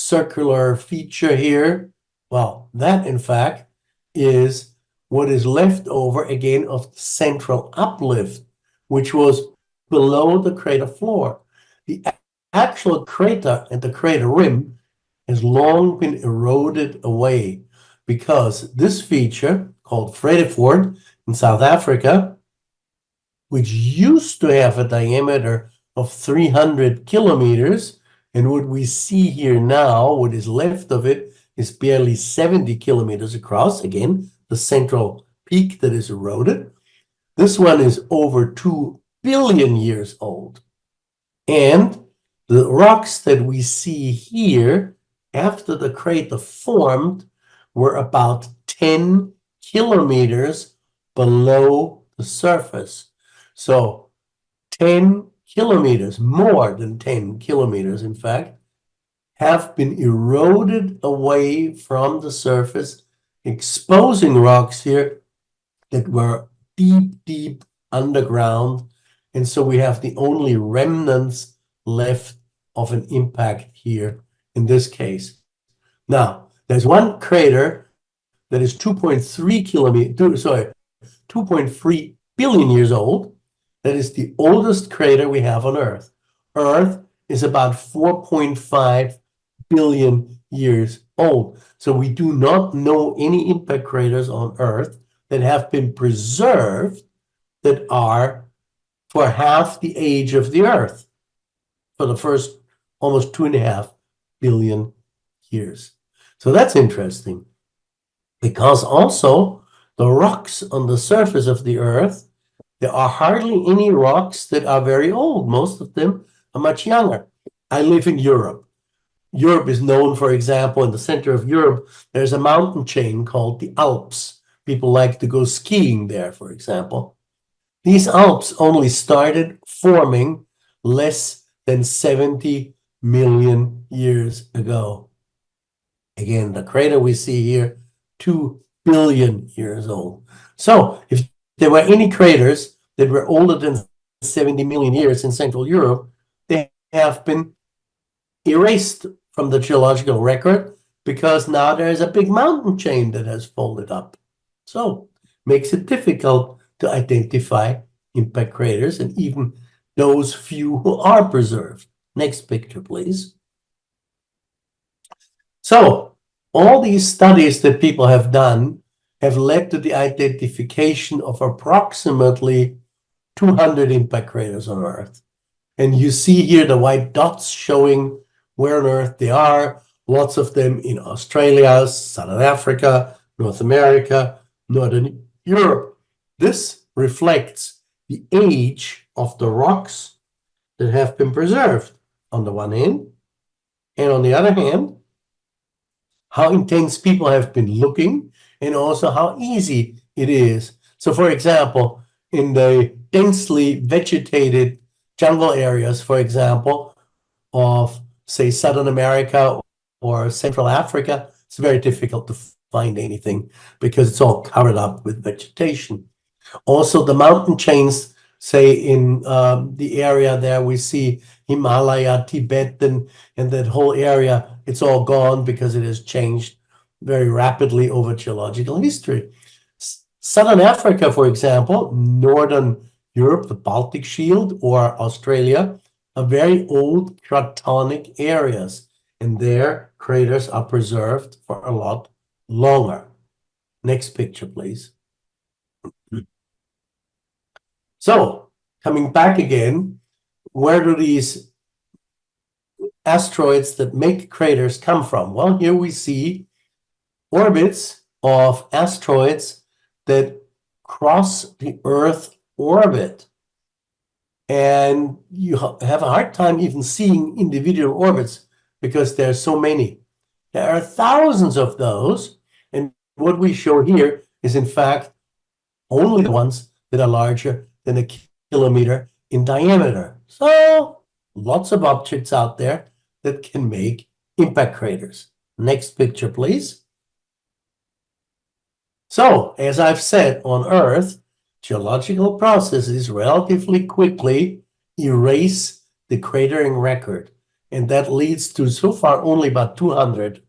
circular feature here, well, that in fact is what is left over again of the central uplift, which was below the crater floor. The actual crater and the crater rim has long been eroded away because this feature called Vredefort in South Africa, which used to have a diameter of 300 kilometers, and what we see here now, what is left of it, is barely 70 kilometers across. Again, the central peak that is eroded. This one is over 2 billion years old. And the rocks that we see here after the crater formed were about 10 kilometers below the surface. So 10 kilometers, more than 10 kilometers, in fact, have been eroded away from the surface, exposing rocks here that were deep, deep underground. And so we have the only remnants left of an impact here in this case. Now, there's one crater that is 2.3 billion years old. That is the oldest crater we have on Earth. Earth is about 4.5 billion years old. So we do not know any impact craters on Earth that have been preserved that are for half the age of the Earth for the first almost 2.5 billion years. So that's interesting because also the rocks on the surface of the Earth, there are hardly any rocks that are very old. Most of them are much younger. I live in Europe. Europe is known, for example, in the center of Europe, there's a mountain chain called the Alps. People like to go skiing there, for example. These Alps only started forming less than 70 million years ago. Again, the crater we see here, 2 billion years old. So if there were any craters that were older than 70 million years in Central Europe, they have been erased from the geological record because now there is a big mountain chain that has folded up. So makes it difficult to identify impact craters and even those few who are preserved. Next picture, please. So all these studies that people have done have led to the identification of approximately 200 impact craters on Earth. And you see here the white dots showing where on Earth they are, lots of them in Australia, Southern Africa, North America, Northern Europe. This reflects the age of the rocks that have been preserved on the one hand, and on the other hand, how intense people have been looking and also how easy it is. So for example, in the densely vegetated jungle areas, for example, of say Southern America or Central Africa, it's very difficult to find anything because it's all covered up with vegetation. Also the mountain chains, say in the area there we see Himalaya, Tibet, and that whole area, it's all gone because it has changed very rapidly over geological history. Southern Africa, for example, Northern Europe, the Baltic Shield, or Australia, are very old cratonic areas, and their craters are preserved for a lot longer. Next picture, please. So, coming back again, where do these asteroids that make craters come from? Well, here we see orbits of asteroids that cross the Earth orbit. And you have a hard time even seeing individual orbits because there are so many. There are thousands of those. And what we show here is, in fact, only the ones that are larger than a kilometer in diameter. So lots of objects out there that can make impact craters. Next picture, please. So, as I've said, on Earth, geological processes relatively quickly erase the cratering record. And that leads to so far only about 200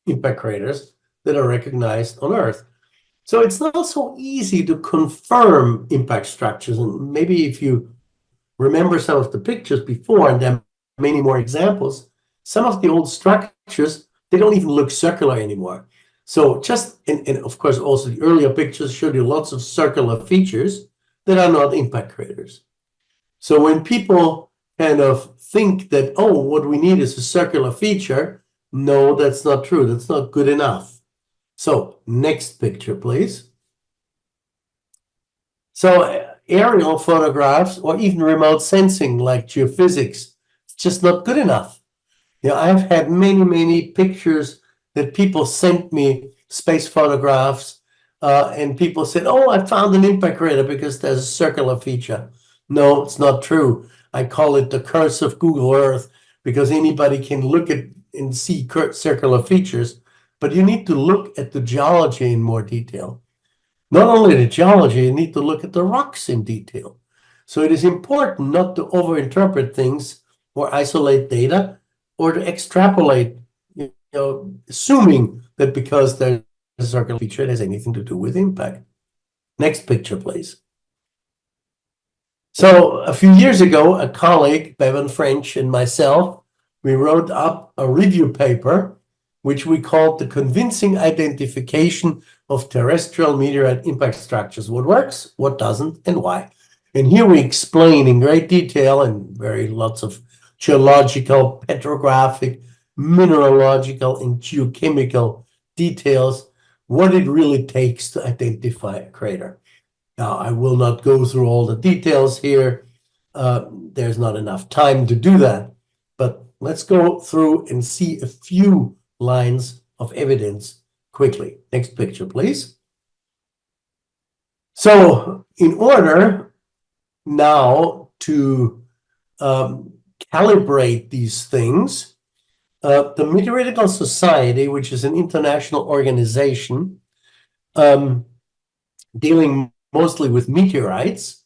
impact craters that are recognized on Earth. So it's not so easy to confirm impact structures. And maybe if you remember some of the pictures before, and there are many more examples, some of the old structures, they don't even look circular anymore. So and of course, also the earlier pictures showed you lots of circular features that are not impact craters. So when people kind of think that, oh, what we need is a circular feature, no, that's not true. That's not good enough. So next picture, please. So aerial photographs or even remote sensing like geophysics, it's just not good enough. I've had many pictures that people sent me, space photographs, and people said, oh, I found an impact crater because there's a circular feature. No, it's not true. I call it the curse of Google Earth because anybody can look at and see circular features, but you need to look at the geology in more detail. Not only the geology, you need to look at the rocks in detail. So it is important not to overinterpret things or isolate data or to extrapolate, assuming that because there's a circular feature, it has anything to do with impact. Next picture, please. So a few years ago, a colleague, Bevan French, and myself, we wrote up a review paper, which we called the Convincing Identification of Terrestrial Meteorite Impact Structures. What works, what doesn't, and why. And here we explain in great detail and lots of geological, petrographic, mineralogical, and geochemical details what it really takes to identify a crater. Now, I will not go through all the details here. There's not enough time to do that. But let's go through and see a few lines of evidence quickly. Next picture, please. So in order now to calibrate these things, the Meteoritical Society, which is an international organization dealing mostly with meteorites,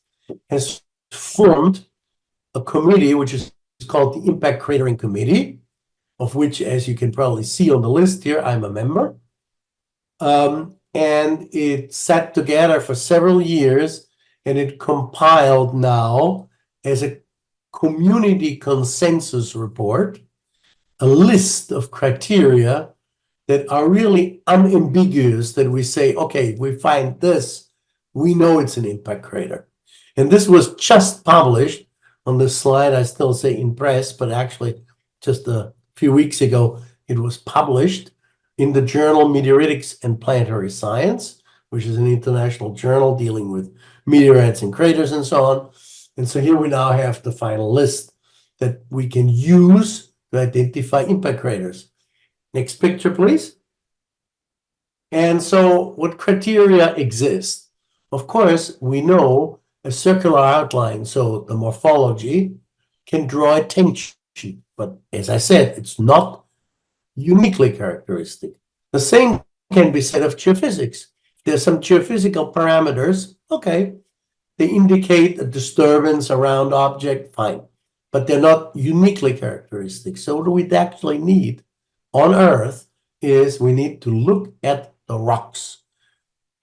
has formed a committee which is called the Impact Cratering Committee, of which, as you can probably see on the list here, I'm a member. And it sat together for several years, and it compiled now as a community consensus report a list of criteria that are really unambiguous, that we say, okay, if we find this, we know it's an impact crater. And this was just published on this slide. I still say in press, but actually just a few weeks ago, it was published in the journal Meteoritics and Planetary Science, which is an international journal dealing with meteorites and craters and so on. And so here we now have the final list that we can use to identify impact craters. Next picture, please. And so what criteria exist? Of course, we know a circular outline, so the morphology can draw attention. But as I said, it's not uniquely characteristic. The same can be said of geophysics. There's some geophysical parameters, okay, they indicate a disturbance around object, fine, but they're not uniquely characteristic. So what do we actually need on Earth is we need to look at the rocks.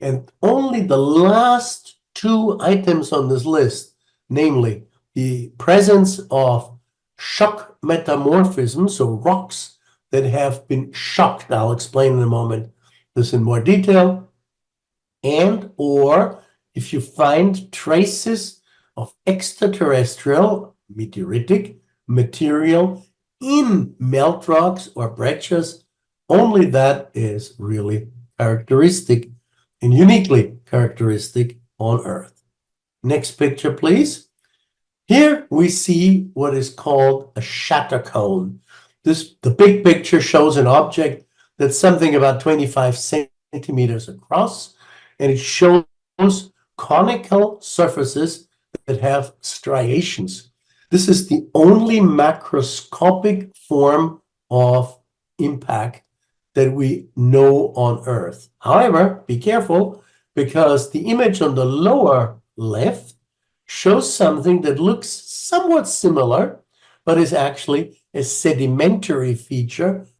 And only the last two items on this list, namely the presence of shock metamorphism, so rocks that have been shocked, I'll explain in a moment this in more detail, and or if you find traces of extraterrestrial meteoritic material in melt rocks or breccias, only that is really characteristic and uniquely characteristic on Earth. Next picture, please. Here we see what is called a shatter cone. The big picture shows an object that's something about 25 centimeters across, and it shows conical surfaces that have striations. This is the only macroscopic form of impact that we know on Earth. However, be careful, because the image on the lower left shows something that looks somewhat similar, but is actually a sedimentary feature